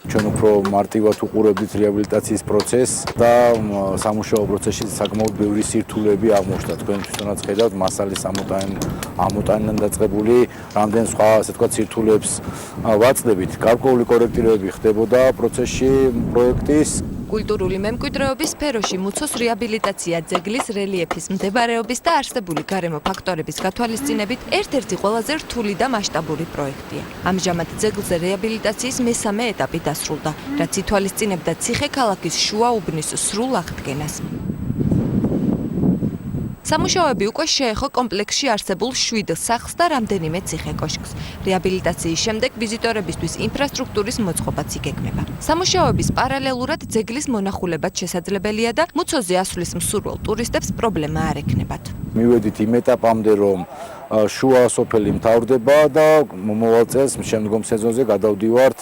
ჩვენ უფრო მარტივად უყურებდით რეაბილიტაციის პროცესს და სამუშაო პროცესში საკმაოდ ბევრი სირთულეები აღმოჩნდა. თქვენ თვითონაც ხედავთ, მასალის ამოტანიდან დაწყებული რამდენ სხვა, ასე ვთქვათ, სირთულეებს ვაწყდებით. გარკვეული კორექტირებები ხდებოდა პროცესში პროექტის. კულტურული მემკვიდრეობის სფეროში მუცოს რეაბილიტაცია ძეგლის რელიეფის მდებარეობის და არსებული გარემო ფაქტორების გათვალისწინებით ერთ-ერთი ყველაზე რთული და მასშტაბური პროექტია. ამჟამად ძეგლზე რეაბილიტაციის მესამე ეტაპი დასრულდა, რაც ითვალისწინებდა ციხე-ქალაქის შუა უბნის სრულ აღდგენას. სამუშაოები უკვე შეეხო კომპლექსში არსებულ 7 სახლს და რამდენიმე ციხე-კოშკს. რეაბილიტაციის შემდეგ ვიზიტორებისთვის ინფრასტრუქტურის მოწყობაც იგეგმება. სამუშაოების პარალელურად ძეგლის მონახულებაც შესაძლებელია და მუცოზე ასვლის მსურველ ტურისტებს პრობლემა არ ექნებათ. მივედით იმ ეტაპამდე, რომ შუა სოფელი მთავრდება და მომავალ წელს შემდგომ სეზონზე გადავდივართ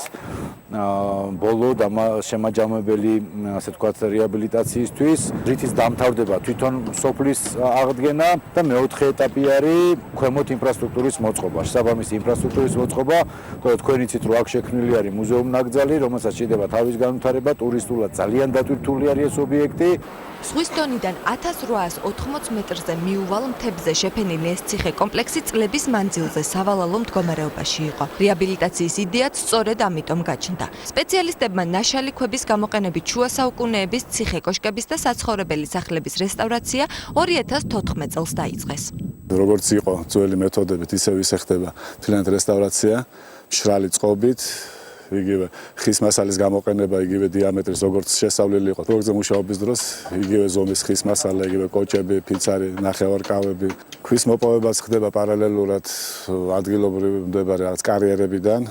ბოლო შემაჯამებელი, ასე ვთქვათ, რეაბილიტაციისთვის, რითიც დამთავრდება თვითონ სოფლის აღდგენა და მეოთხე ეტაპი არის ქვემოთ ინფრასტრუქტურის მოწყობა. შესაბამისი ინფრასტრუქტურის მოწყობა, თქვენ იცით, რომ აქ შექმნილი არის მუზეუმ ნაკრძალი, რომელსაც შეიძლება თავის განვითარება, ტურისტულად ძალიან დატვირთული არის ეს ობიექტი. ზღვის დონიდან 1880 მეტრზე მიუვალ მთებზე შეფენილი ეს ციხე კომპლექსი წლების მანძილზე სავალალო მდგომარეობაში იყო. რეაბილიტაციის იდეაც სწორედ ამიტომ გაჩნდა. სპეციალისტებმა ნაშალი ქვების გამოყენებით შუა საუკუნეების ციხე-კოშკების და საცხოვრებელი სახლების რესტავრაცია 2014 წელს დაიწყეს. როგორც იყო ძველი მეთოდებით, ისევ ხდება თლიანად რესტავრაცია, მშრალი წყობით, იგივე ხის მასალის გამოყენება, იგივე დიამეტრის როგორც შესწავლილი იყო. პროექტზე მუშაობის დროს იგივე ზომის ხის მასალა, იგივე კოჭები, ფიცარი, ნახევარკავები. ქვის მოპოვებაც ხდება პარალელურად ადგილობრივ მდებარე რაღაც კარიერებიდან.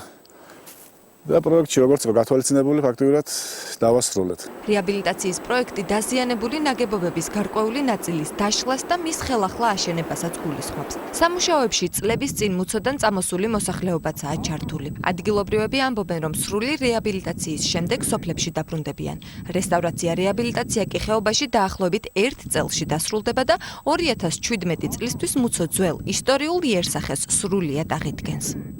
და პროექტში როგორც იყო გათვალისწინებული ფაქტიურად დავასრულეთ. რეაბილიტაციის პროექტი დაზიანებული ნაგებობების გარკვეული ნაწილის დაშლას და მის ხელახლა აშენებასაც გულისხმობს. სამუშაოებში წლების წინ მუცოდან წამოსული მოსახლეობაცაა ჩართული. ადგილობრივები ამბობენ, რომ სრული რეაბილიტაციის შემდეგ სოფლებში დაბრუნდებიან. რესტავრაცია, რეაბილიტაცია კი ხეობაში დაახლოებით 1 წელში დასრულდება და 2017 წლისთვის მუცო ძველ ისტორიულ იერსახეს სრულიად აღიდგენს.